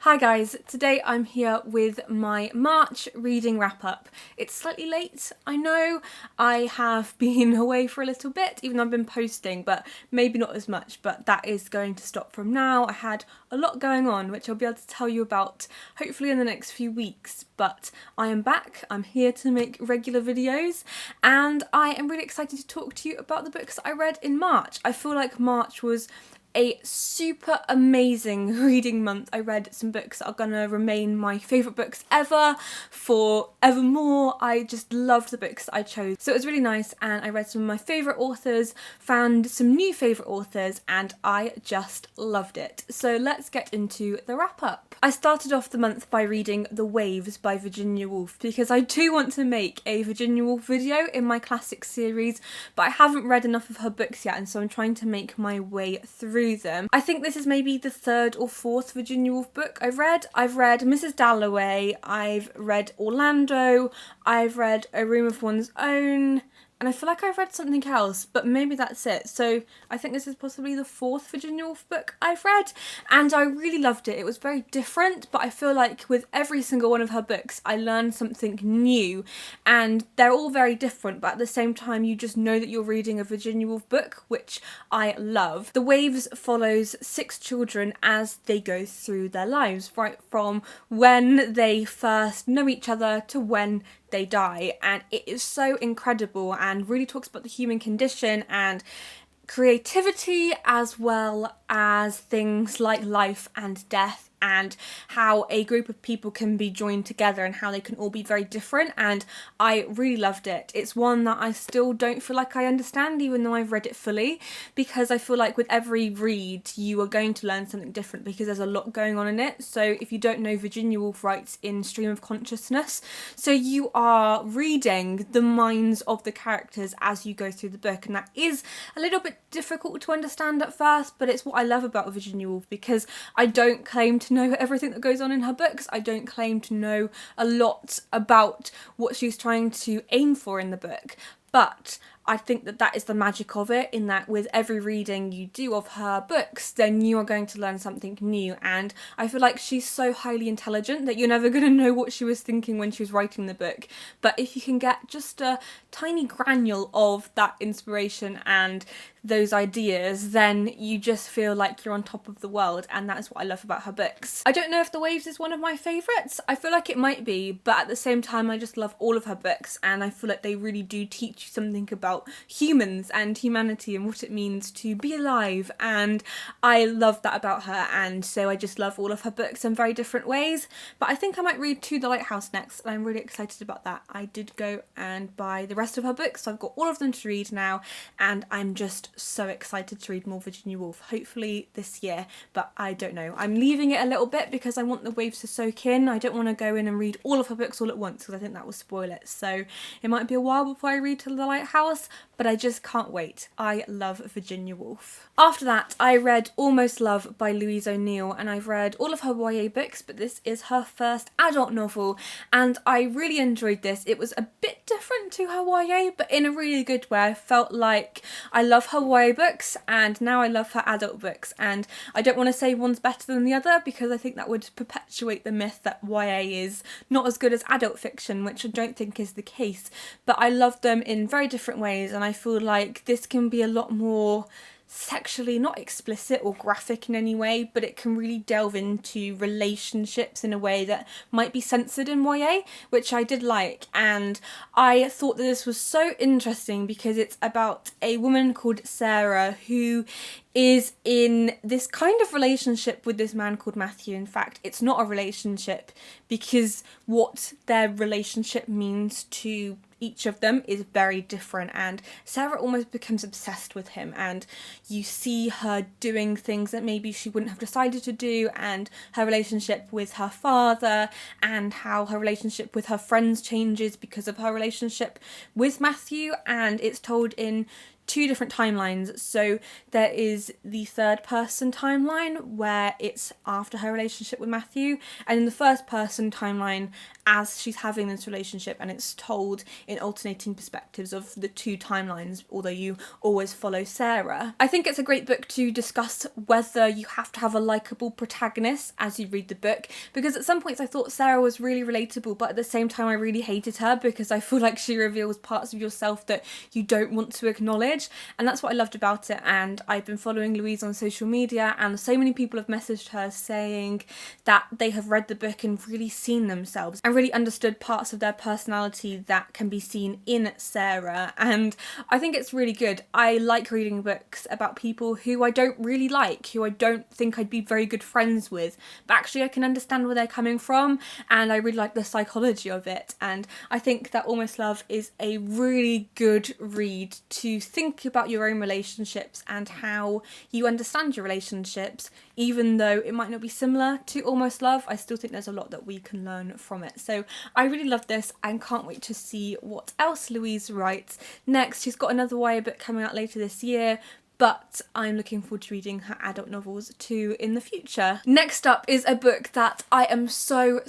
Hi guys, today I'm here with my March reading wrap up. It's slightly late, I know. I have been away for a little bit, even though I've been posting, but maybe not as much, but that is going to stop from now. I had a lot going on, which I'll be able to tell you about hopefully in the next few weeks, but I am back. I'm here to make regular videos, and I am really excited to talk to you about the books I read in March. I feel like March was a super amazing reading month. I read some books that are gonna remain my favourite books ever, forevermore. I just loved the books that I chose. So it was really nice, and I read some of my favourite authors, found some new favourite authors, and I just loved it. So let's get into the wrap up. I started off the month by reading The Waves by Virginia Woolf because I do want to make a Virginia Woolf video in my classic series, but I haven't read enough of her books yet, and so I'm trying to make my way through them. I think this is maybe the third or fourth Virginia Woolf book I've read. I've read Mrs. Dalloway, I've read Orlando, I've read A Room of One's Own, and I feel like I've read something else, but maybe that's it. So I think this is possibly the fourth Virginia Woolf book I've read, and I really loved it. It was very different, but I feel like with every single one of her books, I learned something new, and they're all very different, but at the same time, you just know that you're reading a Virginia Woolf book, which I love. The Waves follows 6 children as they go through their lives, right from when they first know each other to when they die, and it is so incredible and really talks about the human condition and creativity, as well as things like life and death, and how a group of people can be joined together and how they can all be very different, and I really loved it. It's one that I still don't feel like I understand, even though I've read it fully, because I feel like with every read you are going to learn something different because there's a lot going on in it. So if you don't know, Virginia Woolf writes in stream of consciousness, so you are reading the minds of the characters as you go through the book, and that is a little bit difficult to understand at first, but it's what I love about Virginia Woolf, because I don't claim to know everything that goes on in her books. I don't claim to know a lot about what she's trying to aim for in the book, but I think that that is the magic of it, in that with every reading you do of her books, then you are going to learn something new, and I feel like she's so highly intelligent that you're never going to know what she was thinking when she was writing the book, but if you can get just a tiny granule of that inspiration and those ideas, then you just feel like you're on top of the world, and that is what I love about her books. I don't know if The Waves is one of my favourites. I feel like it might be, but at the same time I just love all of her books, and I feel like they really do teach you something about humans and humanity and what it means to be alive, and I love that about her, and so I just love all of her books in very different ways. But I think I might read To the Lighthouse next, and I'm really excited about that. I did go and buy the rest of her books, so I've got all of them to read now, and I'm just so excited to read more Virginia Woolf, hopefully this year, but I don't know. I'm leaving it a little bit because I want The Waves to soak in. I don't want to go in and read all of her books all at once because I think that will spoil it, so it might be a while before I read To the Lighthouse, but I just can't wait. I love Virginia Woolf. After that, I read Almost Love by Louise O'Neill, and I've read all of her YA books, but this is her first adult novel, and I really enjoyed this. It was a bit different to her YA, but in a really good way. I felt like I love her YA books, and now I love her adult books, and I don't want to say one's better than the other because I think that would perpetuate the myth that YA is not as good as adult fiction, which I don't think is the case, but I love them in very different ways, and I feel like this can be a lot more sexually not explicit or graphic in any way, but it can really delve into relationships in a way that might be censored in YA, which I did like. And I thought that this was so interesting because it's about a woman called Sarah who is in this kind of relationship with this man called Matthew. In fact, it's not a relationship because what their relationship means to each of them is very different, and Sarah almost becomes obsessed with him, and you see her doing things that maybe she wouldn't have decided to do, and her relationship with her father, and how her relationship with her friends changes because of her relationship with Matthew, and it's told in two different timelines. So there is the third person timeline where it's after her relationship with Matthew, and in the first person timeline as she's having this relationship, and it's told in alternating perspectives of the two timelines, although you always follow Sarah. I think it's a great book to discuss whether you have to have a likeable protagonist as you read the book, because at some points I thought Sarah was really relatable, but at the same time I really hated her because I feel like she reveals parts of yourself that you don't want to acknowledge, and that's what I loved about it. And I've been following Louise on social media, and so many people have messaged her saying that they have read the book and really seen themselves and really understood parts of their personality that can be seen in Sarah, and I think it's really good. I like reading books about people who I don't really like, who I don't think I'd be very good friends with, but actually I can understand where they're coming from, and I really like the psychology of it. And I think that Almost Love is a really good read to think about your own relationships and how you understand your relationships. Even though it might not be similar to Almost Love, I still think there's a lot that we can learn from it. So I really love this and can't wait to see what else Louise writes next. She's got another YA book coming out later this year, but I'm looking forward to reading her adult novels too in the future. Next up is a book that I am so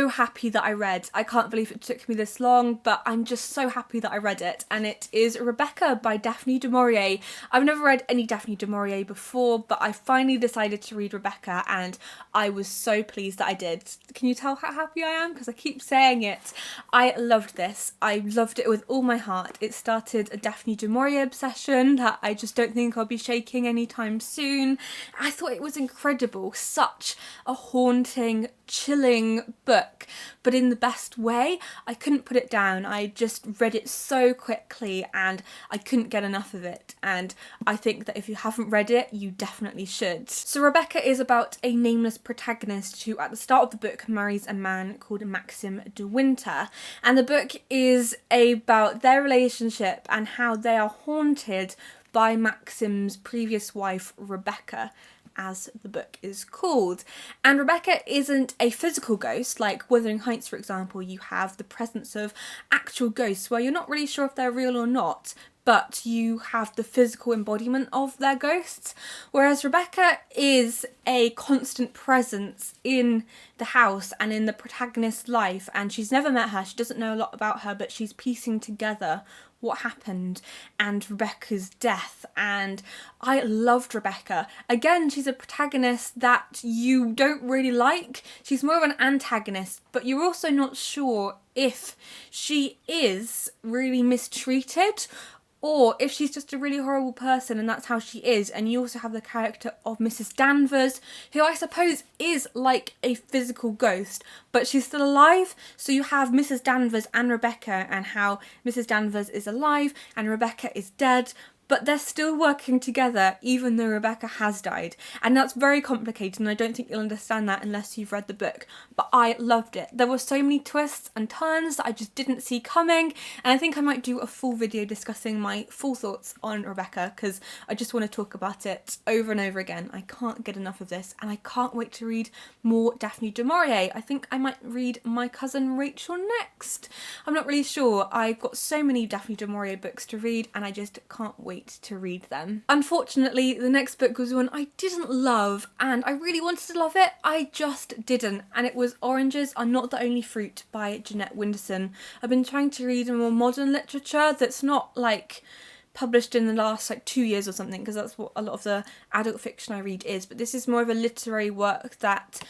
happy that I read. I can't believe it took me this long, but I'm just so happy that I read it, and it is Rebecca by Daphne du Maurier. I've never read any Daphne du Maurier before, but I finally decided to read Rebecca, and I was so pleased that I did. Can you tell how happy I am? Because I keep saying it. I loved this. I loved it with all my heart. It started a Daphne du Maurier obsession that I just don't think I'll be shaking anytime soon. I thought it was incredible. Such a haunting, chilling book, but in the best way. I couldn't put it down. I just read it so quickly and I couldn't get enough of it, and I think that if you haven't read it, you definitely should. So Rebecca is about a nameless protagonist who at the start of the book marries a man called Maxim de Winter, and the book is about their relationship and how they are haunted by Maxim's previous wife Rebecca, as the book is called. And Rebecca isn't a physical ghost like Wuthering Heights, for example. You have the presence of actual ghosts where you're not really sure if they're real or not, but you have the physical embodiment of their ghosts. Whereas Rebecca is a constant presence in the house and in the protagonist's life, and she's never met her, she doesn't know a lot about her, but she's piecing together what happened and Rebecca's death. And I loved Rebecca. Again, she's a protagonist that you don't really like. She's more of an antagonist, but you're also not sure if she is really mistreated or if she's just a really horrible person and that's how she is. And you also have the character of Mrs. Danvers, who I suppose is like a physical ghost, but she's still alive. So you have Mrs. Danvers and Rebecca, and how Mrs. Danvers is alive and Rebecca is dead, but they're still working together even though Rebecca has died. And that's very complicated, and I don't think you'll understand that unless you've read the book. But I loved it. There were so many twists and turns that I just didn't see coming, and I think I might do a full video discussing my full thoughts on Rebecca, because I just want to talk about it over and over again. I can't get enough of this, and I can't wait to read more Daphne du Maurier. I think I might read My Cousin Rachel next. I'm not really sure. I've got so many Daphne du Maurier books to read, and I just can't wait to read them. Unfortunately, the next book was one I didn't love, and I really wanted to love it. I just didn't, and it was Oranges Are Not the Only Fruit by Jeanette Winderson. I've been trying to read more modern literature that's not like published in the last 2 years or something, because that's what a lot of the adult fiction I read is, but this is more of a literary work that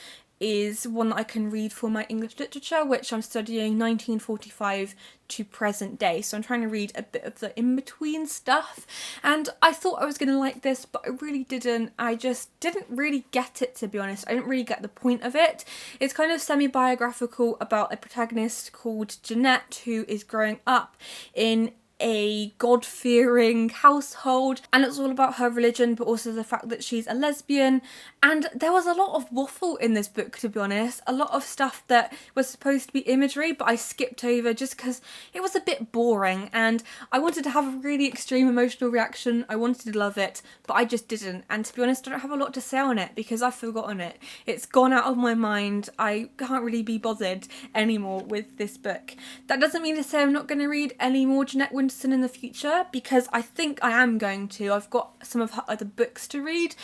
is one that I can read for my English literature, which I'm studying 1945 to present day. So I'm trying to read a bit of the in-between stuff, and I thought I was going to like this, but I really didn't. I just didn't really get it, to be honest. I didn't really get the point of it. It's kind of semi-biographical about a protagonist called Jeanette who is growing up in a God-fearing household, and it's all about her religion, but also the fact that she's a lesbian. And there was a lot of waffle in this book, to be honest, a lot of stuff that was supposed to be imagery, but I skipped over just because it was a bit boring, and I wanted to have a really extreme emotional reaction. I wanted to love it, but I just didn't. And to be honest, I don't have a lot to say on it because I've forgotten it. It's gone out of my mind. I can't really be bothered anymore with this book. That doesn't mean to say I'm not going to read any more Jeanette Winterson in the future, because I think I am going to. I've got some of her other books to read,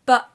but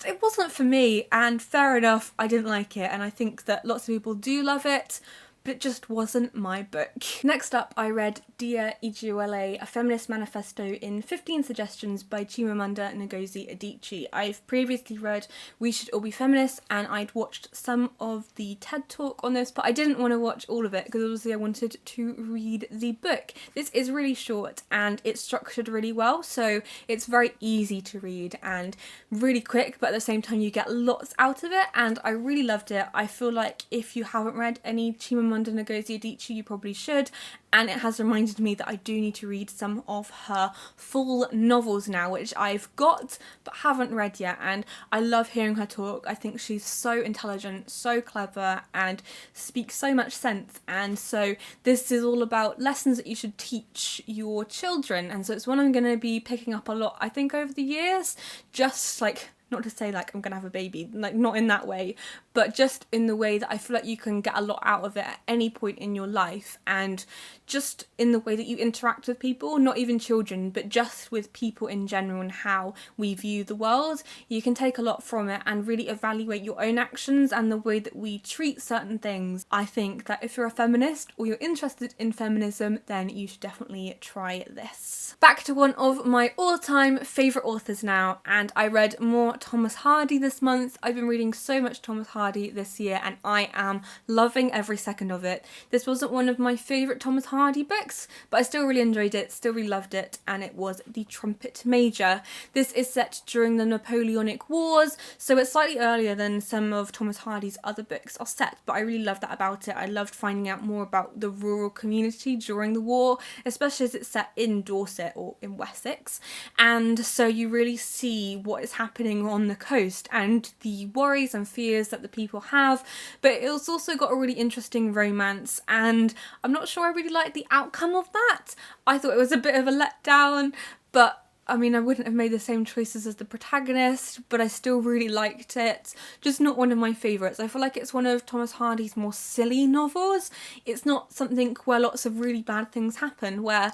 it wasn't for me, and fair enough, I didn't like it, and I think that lots of people do love it, but it just wasn't my book. Next up, I read Dear Igiwele, a feminist manifesto in 15 suggestions by Chimamanda Ngozi Adichie. I've previously read We Should All Be Feminists, and I'd watched some of the TED Talk on this, but I didn't want to watch all of it because obviously I wanted to read the book. This is really short and it's structured really well, so it's very easy to read and really quick, but at the same time you get lots out of it, and I really loved it. I feel like if you haven't read any Chimamanda Ngozi Adichie, you probably should, and it has reminded me that I do need to read some of her full novels now, which I've got but haven't read yet, and I love hearing her talk. I think she's so intelligent, so clever, and speaks so much sense, and so this is all about lessons that you should teach your children, and so it's one I'm going to be picking up a lot, I think, over the years, just like, not to say like I'm gonna have a baby, like not in that way, but just in the way that I feel like you can get a lot out of it at any point in your life, and just in the way that you interact with people, not even children, but just with people in general and how we view the world. You can take a lot from it and really evaluate your own actions and the way that we treat certain things. I think that if you're a feminist or you're interested in feminism, then you should definitely try this. Back to one of my all-time favourite authors now, and I read more Thomas Hardy this month. I've been reading so much Thomas Hardy this year and I am loving every second of it. This wasn't one of my favourite Thomas Hardy books, but I still really enjoyed it, still really loved it, and it was The Trumpet Major. This is set during the Napoleonic Wars, so it's slightly earlier than some of Thomas Hardy's other books are set, but I really loved that about it. I loved finding out more about the rural community during the war, especially as it's set in Dorset or in Wessex, and so you really see what is happening on the coast and the worries and fears that the people have, but it's also got a really interesting romance, and I'm not sure I really like the outcome of that. I thought it was a bit of a letdown, but I mean, I wouldn't have made the same choices as the protagonist, but I still really liked it. Just not one of my favourites. I feel like it's one of Thomas Hardy's more silly novels. It's not something where lots of really bad things happen, where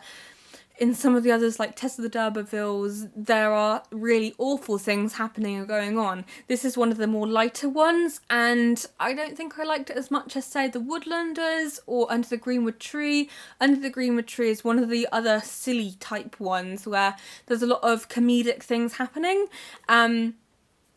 in some of the others, like Tess of the D'Urbervilles, there are really awful things happening or going on. This is one of the more lighter ones, and I don't think I liked it as much as, say, The Woodlanders or Under the Greenwood Tree. Under the Greenwood Tree is one of the other silly type ones where there's a lot of comedic things happening.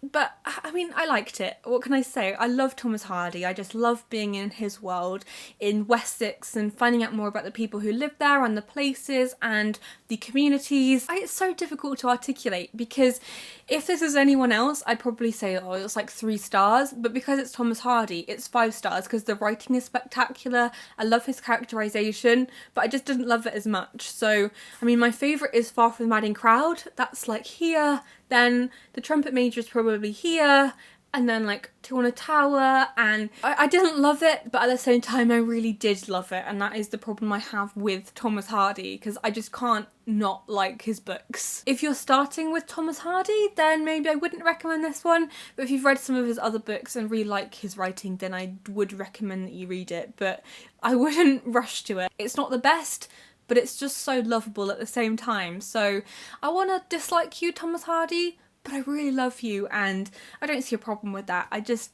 But, I mean, I liked it. What can I say? I love Thomas Hardy. I just love being in his world in Wessex and finding out more about the people who live there and the places and the communities. It's so difficult to articulate because if this is anyone else, I'd probably say, oh, it's like 3 stars. But because it's Thomas Hardy, it's 5 stars because the writing is spectacular. I love his characterisation, but I just didn't love it as much. So, I mean, my favourite is Far From the Madding Crowd. That's like here. Then The Trumpet Major is probably here, and then like Two on a Tower, and I didn't love it, but at the same time I really did love it, and that is the problem I have with Thomas Hardy, because I just can't not like his books. If you're starting with Thomas Hardy, then maybe I wouldn't recommend this one, but if you've read some of his other books and really like his writing, then I would recommend that you read it, but I wouldn't rush to it. It's not the best, but it's just so lovable at the same time. So I want to dislike you, Thomas Hardy, but I really love you, and I don't see a problem with that. I just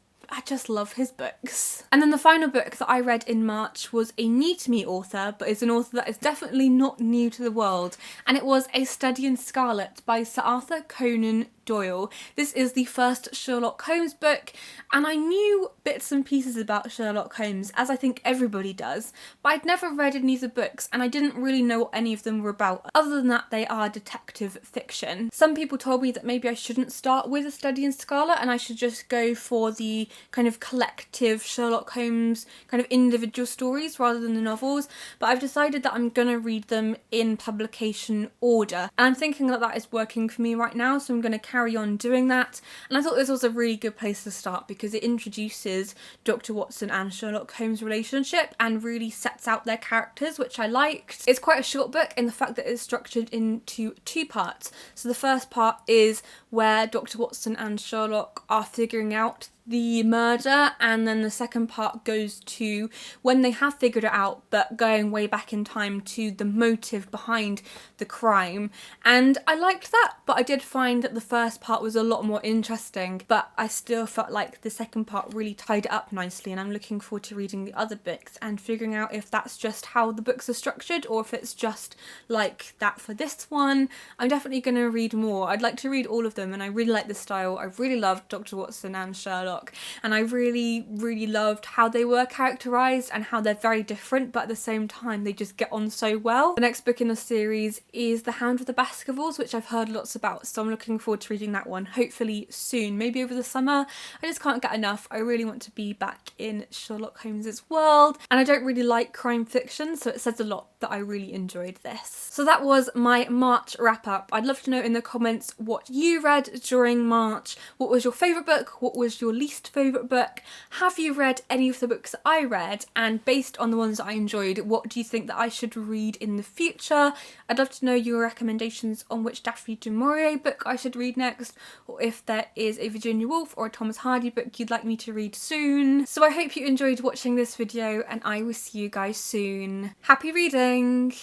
love his books. And then the final book that I read in March was a new to me author, but is an author that is definitely not new to the world, and it was A Study in Scarlet by Sir Arthur Conan Doyle. This is the first Sherlock Holmes book, and I knew bits and pieces about Sherlock Holmes, as I think everybody does, but I'd never read any of the books and I didn't really know what any of them were about, other than that they are detective fiction. Some people told me that maybe I shouldn't start with A Study in Scarlet and I should just go for the kind of collective Sherlock Holmes kind of individual stories rather than the novels, but I've decided that I'm gonna read them in publication order, and I'm thinking that that is working for me right now, so I'm going to carry on doing that. And I thought this was a really good place to start because it introduces Dr. Watson and Sherlock Holmes' relationship and really sets out their characters, which I liked. It's quite a short book in the fact that it's structured into two parts. So the first part is where Dr. Watson and Sherlock are figuring out the murder, and then the second part goes to when they have figured it out, but going way back in time to the motive behind the crime. And I liked that, but I did find that the first part was a lot more interesting, but I still felt like the second part really tied it up nicely, and I'm looking forward to reading the other books and figuring out if that's just how the books are structured or if it's just like that for this one. I'm definitely going to read more. I'd like to read all of them, and I really like the style. I really loved Dr. Watson and Sherlock, and I really loved how they were characterised and how they're very different, but at the same time they just get on so well. The next book in the series is The Hound with the Baskervilles, which I've heard lots about, so I'm looking forward to reading that one, hopefully soon, maybe over the summer. I just can't get enough. I really want to be back in Sherlock Holmes's world, and I don't really like crime fiction, so it says a lot that I really enjoyed this. So that was my March wrap up. I'd love to know in the comments what you read during March. What was your favourite book? What was your least favourite book? Have you read any of the books that I read? And based on the ones that I enjoyed, what do you think that I should read in the future? I'd love to know your recommendations on which Daphne du Maurier book I should read next, or if there is a Virginia Woolf or a Thomas Hardy book you'd like me to read soon. So I hope you enjoyed watching this video, and I will see you guys soon. Happy reading!